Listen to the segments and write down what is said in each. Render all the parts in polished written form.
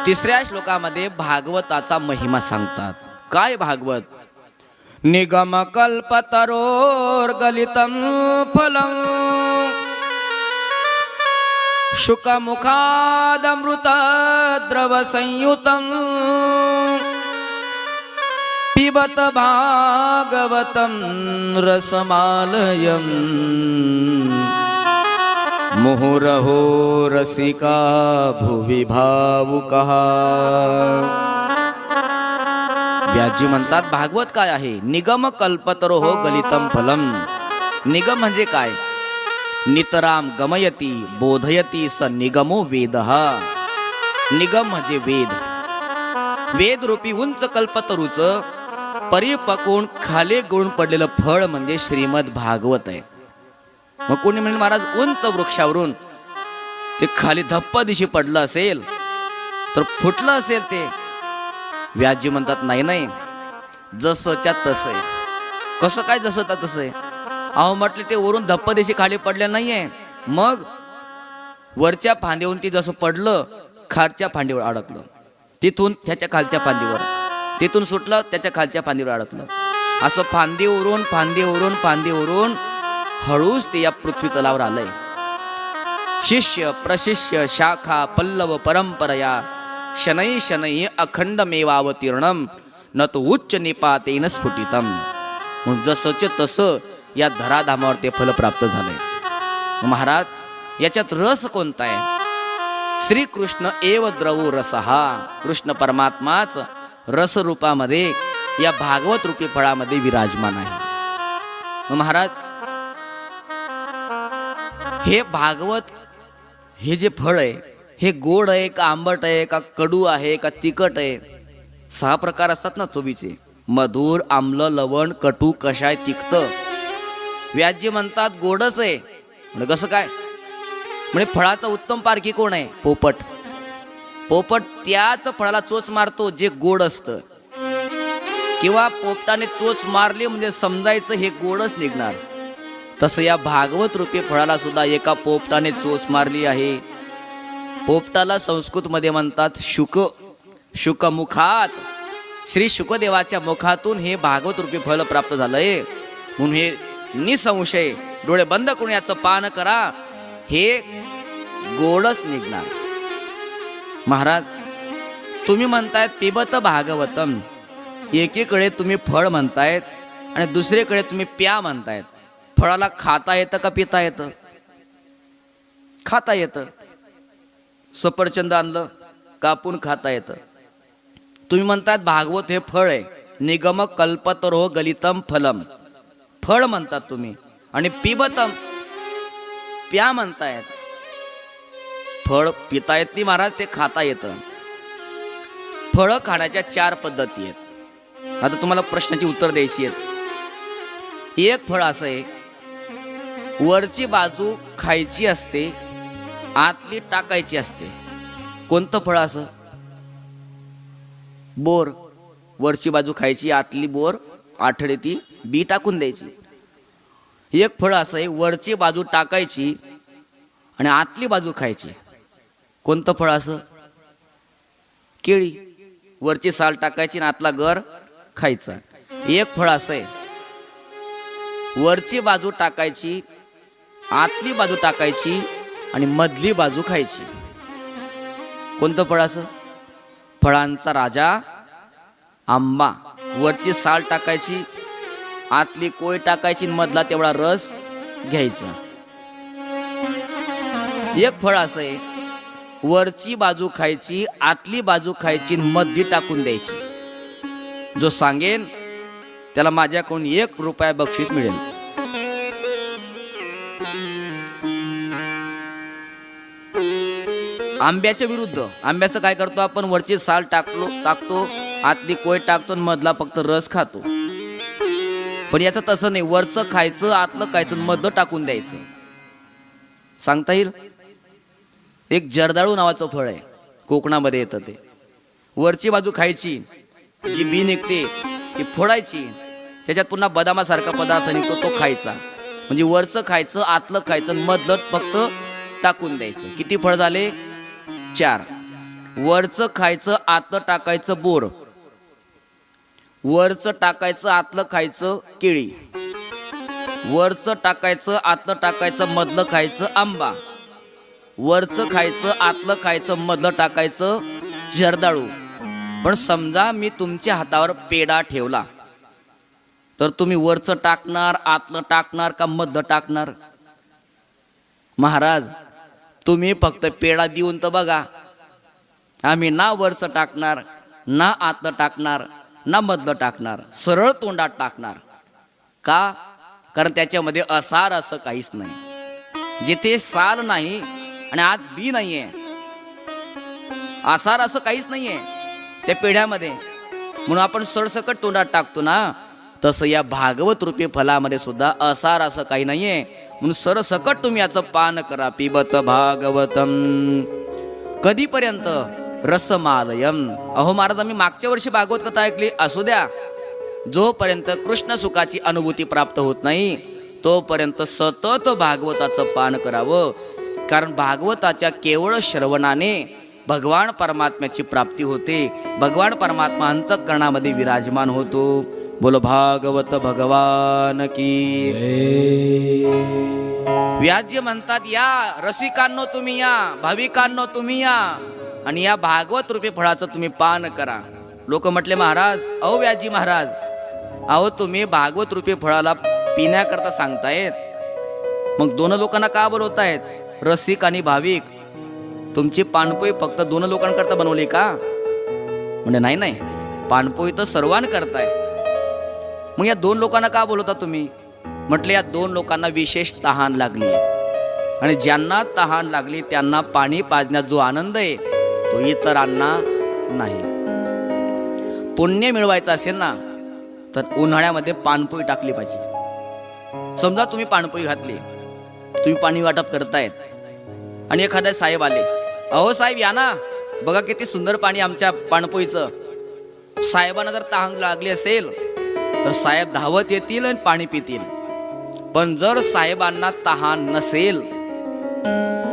तिसऱ्या श्लोकामध्ये भागवताचा महिमा सांगतात. काय भागवत? निगम कल्पतरोर्गलितं फलं शुकमुखादमृतद्रव संयुतं पिबत भागवतं रसमालयं मुहुरहो रसिका भुवि भावुकः. व्यासजी म्हणतात भागवत काय आहे? निगम कल्पतरो हो गलितम फलम. निगम म्हणजे काय? नितराम गमयती बोधयती स निगमो वेदः. निगम म्हणजे वेद. वेद रूपी उंच कल्पतरूच परिपक्वून खाली गळून पडलेलं फळ म्हणजे श्रीमद भागवत आहे. मग कोणी म्हणजे महाराज उंच वृक्षावरून ते खाली धप्प दिशी पडलं असेल तर फुटलं असेल ते. व्यासजी म्हणतात नाही नाही, जसंच्या तसं आहे. कसं काय जसं तसं आहे? अहो म्हटले ते वरून धप्प दिशी खाली पडल्या नाहीये, मग वरच्या फांदीवरून ती जसं पडलं खालच्या फांदीवर अडकलं, तिथून त्याच्या खालच्या फांदीवर, तिथून सुटलं त्याच्या खालच्या फांदीवर अडकलं. असं फांदीवरून फांदीवरून फांदीवरून हळूच ते या पृथ्वी तलावर आलंय. शिष्य प्रशिष्य शाखा पल्लव परंपरया शनै शनै अखंड मेवावतीर्णम न तो उच्च निपातेन स्फुटितम. म्हणून जसंच तसं या धराधामावर ते फल प्राप्त झालंय. महाराज याच्यात रस कोणता आहे? श्रीकृष्ण एव द्रवो रसहा. कृष्ण परमात्माच रस रूपामध्ये या भागवत रूपी फळामध्ये विराजमान आहे. महाराज हे भागवत हे जे फळ आहे हे गोड आहे का आंबट आहे का कडू आहे का तिखट आहे? 6 प्रकार असतात ना चवीचे: मधुर, आम्ल, लवण, कटू, कषाय, तिक्त. व्यासजी म्हणतात गोडच आहे. म्हणजे कसं काय? म्हणजे फळाचा उत्तम पारखी कोण आहे? पोपट. पोपट त्याच फळाला चोच मारतो जे गोड असतं, किंवा पोपटाने चोच मारली म्हणजे समजायचं हे गोडच निघणार. तसं या भागवत रूपी फळाला सुद्धा एका पोपटाने चोच मारली आहे. पोपटाला संस्कृत मध्ये म्हणतात शुक. शुकमुखात, श्री शुकदेवाच्या मुखातून हे भागवत रूपी फळ प्राप्त झालंय. म्हणून हे निसंशय डोळे बंद करून याचं पान करा, हे गोडच निघणार. महाराज तुम्ही म्हणतायत पिबत भागवतम. एकीकडे तुम्ही फळ म्हणतायत आणि दुसरीकडे तुम्ही प्या म्हणतायत. फळाला खाता येतं का पिता येतं? खाता येतं. सफरचंद आणलं कापून खाता येतं. तुम्ही म्हणतात भागवत हे फळ आहे. निगम कल्पतरो गलितम फलम, फळ म्हणतात तुम्ही. आणि पिबतम प्या म्हणतायत. फळ पिता येत नाही महाराज, ते खाता येतं. फळं खाण्याच्या 4 पद्धती आहेत. आता तुम्हाला प्रश्नाची उत्तर द्यायची आहेत. एक फळ असं आहे वरची बाजू खायची असते, आतली टाकायची असते. कोणतं फळ असं? बोर. वरची बाजू खायची, आतली बोर आठडे ती बी टाकून द्यायची. एक फळ असं आहे वरची बाजू टाकायची आणि आतली बाजू खायची. कोणतं फळ असं? केळी. वरची साल टाकायची आणि आतला गर खायचा. एक फळ असं आहे वरची बाजू टाकायची, आतली बाजू टाकायची आणि मधली बाजू खायची. कोणतं फळ असं? फळांचा राजा आंबा. वरची साल टाकायची, आतली कोय टाकायची, मधला तेवढा रस घ्यायचा. एक फळ असं आहे वरची बाजू खायची, आतली बाजू खायची, मधली टाकून द्यायची. जो सांगेन त्याला माझ्याकडून 1 रुपया बक्षीस मिळेल. आंब्याच्या विरुद्ध. आंब्याचं काय करतो आपण? वरची साल टाकतो, आतली कोय टाकतो, मधला फक्त रस खातो. पण याचं तसं नाही. वरचं खायचं, आतलं खायचं, मधलं टाकून द्यायचं. सांगता येईल? एक जर्दाळू नावाचं फळ आहे, कोकणामध्ये येतं ते. वरची बाजू खायची, जी बी निघते ती फोडायची, त्याच्यात पुन्हा बदामासारखा पदार्थ निघतो तो खायचा. म्हणजे वरचं खायचं, आतलं खायचं, मधलं फक्त टाकून द्यायचं. किती फळ झाले? 4. वरचं खायचं आतलं टाकायचं बोर, वरचं टाकायचं आतलं खायचं केळी, वरचं टाकायचं आतलं टाकायचं मधलं खायचं आंबा, वरचं खायचं आतलं खायचं मधलं टाकायचं जर्दाळू. पण समजा मी तुमच्या हातावर पेढा ठेवला तर तुम्ही वरचं टाकणार आतलं टाकणार का मधलं टाकणार? महाराज तुम्ही फक्त पेढा देऊन तर बघा, आम्ही ना वरचं टाकणार ना आतलं टाकणार ना मधलं टाकणार, सरळ तोंडात टाकणार. का? कारण त्याच्यामध्ये असार असं काहीच नाही. जिथे साल नाही आणि आत बी नाहीये, आसार असं काहीच नाहीये त्या पेढ्यामध्ये, म्हणून आपण सरसकट तोंडात टाकतो ना. तसं या भागवत रूपी फलामध्ये सुद्धा असार असं काही नाहीये, म्हणून सरसकट तुम्ही याचं पान करा. पिबत भागवतम कधीपर्यंत? रसमालयम. अहो महाराज आम्ही मागच्या वर्षी भागवत कथा ऐकली, असू द्या. जोपर्यंत कृष्ण सुखाची अनुभूती प्राप्त होत नाही तोपर्यंत सतत भागवताचं पान करावं. कारण भागवताच्या केवळ श्रवणाने भगवान परमात्म्याची प्राप्ती होते. भगवान परमात्मा अंतःकरणामध्ये विराजमान होतो. बोलो भागवत भगवान की. व्याज्य म्हणतात, या रसिकांनो तुम्ही या, भाविकांनो तुम्ही या आणि या भागवत रूपी फळाचं तुम्ही पान करा. लोक म्हटले, महाराज अहो व्याजी महाराज, अहो तुम्ही भागवत रूपी फळाला पिण्याकरता सांगतायत, मग दोन लोकांना का बोलवतायत? रसिक आणि भाविक. तुमची पानपोई फक्त दोन लोकांकरता बनवली का? म्हणजे नाही नाही, पानपोई तर सर्वांना करताय. मग या दोन लोकांना का बोलवता तुम्ही? म्हटले या दोन लोकांना विशेष तहान लागली आणि ज्यांना तहान लागली त्यांना पाणी पाजण्यात जो आनंद आहे तो इतरांना नाही. पुण्य मिळवायचं असेल ना तर उन्हाळ्यामध्ये पानपोई टाकली पाहिजे. समजा तुम्ही पानपोई घातली, तुम्ही पाणी वाटप करतायत आणि एखादा साहेब आले, अहो साहेब या ना, बघा किती सुंदर पाणी आमच्या पानपोईचं. साहेबांना जर तहान लागली असेल तर साहेब धावत येतील आणि पाणी पितील. पण जर साहेबांना तहान नसेल,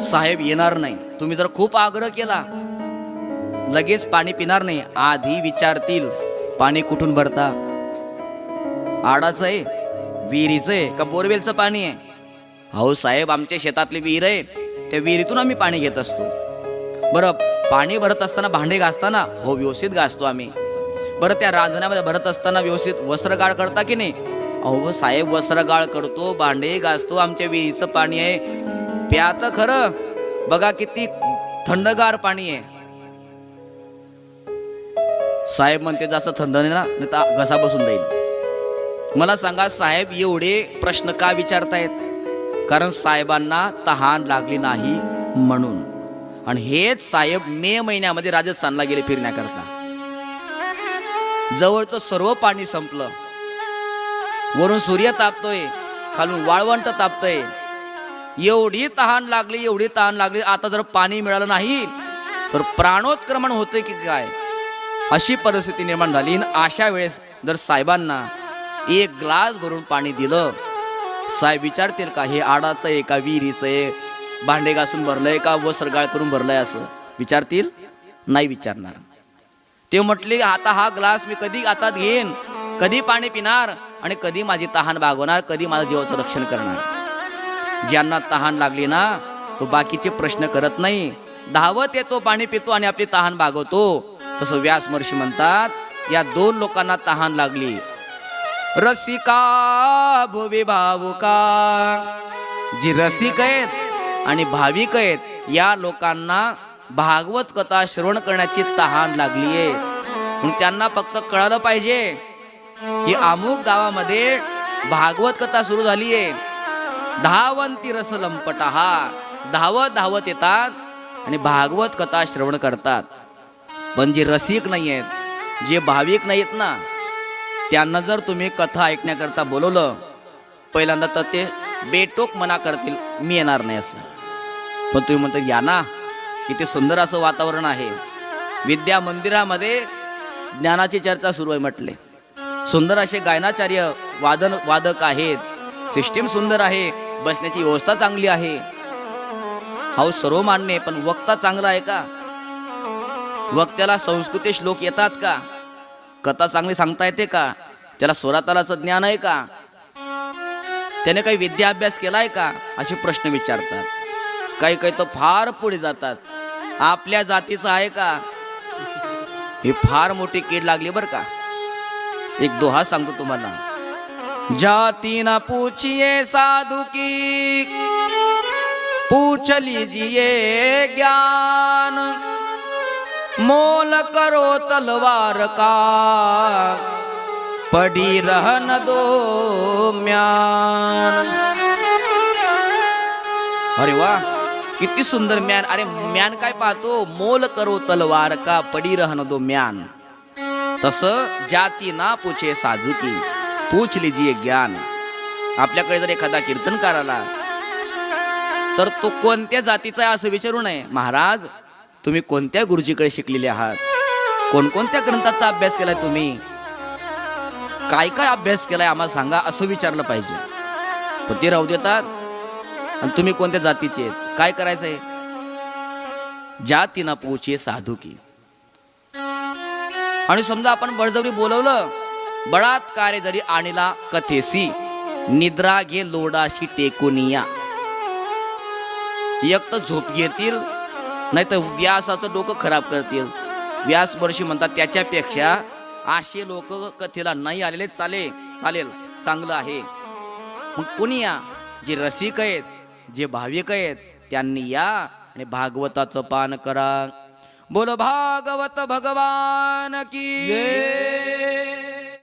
साहेब येणार नाही. तुम्ही जर खूप आग्रह केला लगेच पाणी पिणार नाही. आधी विचारतील, पाणी कुठून भरता? आडाचं आहे, विहिरीचं आहे का बोरवेलचं पाणी आहे? अहो साहेब आमच्या शेतातली विहीर आहे, त्या विहिरीतून आम्ही पाणी घेत असतो. बरं पाणी भरत असताना भांडे घासताना? हो व्यवस्थित घासतो आम्ही. बरं त्या रांजण्यामध्ये भरत असताना व्यवस्थित वस्त्रगाळ करता की नाही? अहो साहेब वस्त्रगाळ करतो, भांडे घासतो, आमच्या विहिरीचं पाणी आहे, प्या तर खरं, बघा किती थंडगार पाणी आहे. साहेब म्हणते जास्त थंड नाही ना, नाही तर घसा बसून जाईल. मला सांगा साहेब एवढे प्रश्न का विचारतायत? कारण साहेबांना तहान लागली नाही म्हणून. आणि हेच साहेब मे महिन्यामध्ये राजस्थानला गेले फिरण्याकरता. जवळचं सर्व पाणी संपलं, वरून सूर्य तापतोय, खालून वाळवंट तापतय. एवढी तहान लागली, एवढी तहान लागली, आता जर पाणी मिळालं नाही तर प्राणोत्क्रमण होते की काय, अशी परिस्थिती निर्माण झाली. अशा वेळेस जर साहेबांना एक ग्लास भरून पाणी दिलं, साहेब विचारतील का हे आडाचं आहे का विहिरीचं आहे, भांडे घासून भरलंय का वस्त्रगाळ करून भरलंय? असं विचारतील? नाही विचारणार. ते म्हटले आता हा ग्लास मी कधी हातात घेईन, कधी पाणी पिणार आणि कधी माझी तहान भागवणार, कधी माझ्या जीवाचं रक्षण करणार. ज्यांना तहान लागली ना तो बाकीचे प्रश्न करत नाही, धावत येतो, पाणी पितो आणि आपली तहान भागवतो. तसं व्यास महर्षी म्हणतात, या दोन लोकांना तहान लागली. रसिका भुवि भावुका, जी रसिक आहेत आणि भाविक आहेत या लोकांना भागवत कथा श्रवण करण्याची तहान लागली आहे. म्हणून त्यांना फक्त कळालं पाहिजे की अमुक गावामध्ये भागवत कथा सुरू झाली आहे. धावंती रस लंपटहा, धावत धावत येतात आणि भागवत कथा श्रवण करतात. पण जे रसिक नाही आहेत, जे भाविक नाहीत ना, त्यांना जर तुम्ही कथा ऐकण्याकरता बोलवलं, पहिल्यांदा तर ते बेटोक मना करतील, मी येणार नाही असं. पण तुम्ही म्हणता या ना, किती सुंदर असं वातावरण आहे, विद्या मंदिरामध्ये ज्ञानाची चर्चा सुरू आहे म्हटले, सुंदर असे गायनाचार्य वादक आहेत, सिस्टीम सुंदर आहे, बसण्याची व्यवस्था चांगली आहे. हा सर्व मान्य आहे, पण वक्ता चांगला आहे का? वक्त्याला संस्कृती श्लोक येतात का? कथा चांगली सांगता येते का? त्याला स्वरातालाचं ज्ञान आहे का? त्याने काही विद्याभ्यास केलाय का? असे प्रश्न विचारतात. काही काही तर फार पुढे जातात. आपल्या जातीचं आहे का? ही फार मोठी कीड लागली बर का. एक दोहा सांगतो तुम्हाला. जाती ना पूछिए साधु की, पूछ लीजिए ज्ञान, मोल करो तलवार का, पड़ी रहन दो म्यान. अरे वा, किती सुंदर म्यान. अरे म्यान काय पाहतो? मोल करो तलवार का, पडी रहन दो म्यान. तसं जाती ना पूछे साधू की, पूछ लीजिए ज्ञान. आपल्याकडे जर एखादा कीर्तनकार आला तर तो कोणत्या जातीचा आहे असं विचारू नये. महाराज, तुम्ही कोणत्या गुरुजीकडे शिकलेले आहात? कोणकोणत्या ग्रंथाचा अभ्यास केलाय तुम्ही? काय काय अभ्यास केलाय आम्हाला सांगा, असं विचारलं पाहिजे. पण ते राहू देतात. आणि तुम्ही कोणत्या जातीचे आहेत? काय करायचंय? जाती ना पूछे साधू की. आणि समजा आपण बळजबरी बोलवलं, बळात्कारे जरी आणला कथेसी, निद्रा घे लोडाशी टेकुनिया. एक तर झोप घेतील, नाही तर व्यासाचं डोकं खराब करतील. व्यास वर्षी म्हणतात त्याच्यापेक्षा असे लोक कथेला नाही आलेले चालेल, चांगलं आहे. मग कोणी या? जे रसिक आहेत, जे भाविक आहेत, त्यांनी या आणि भागवताचं पान करा. बोल भागवत भगवान की जय.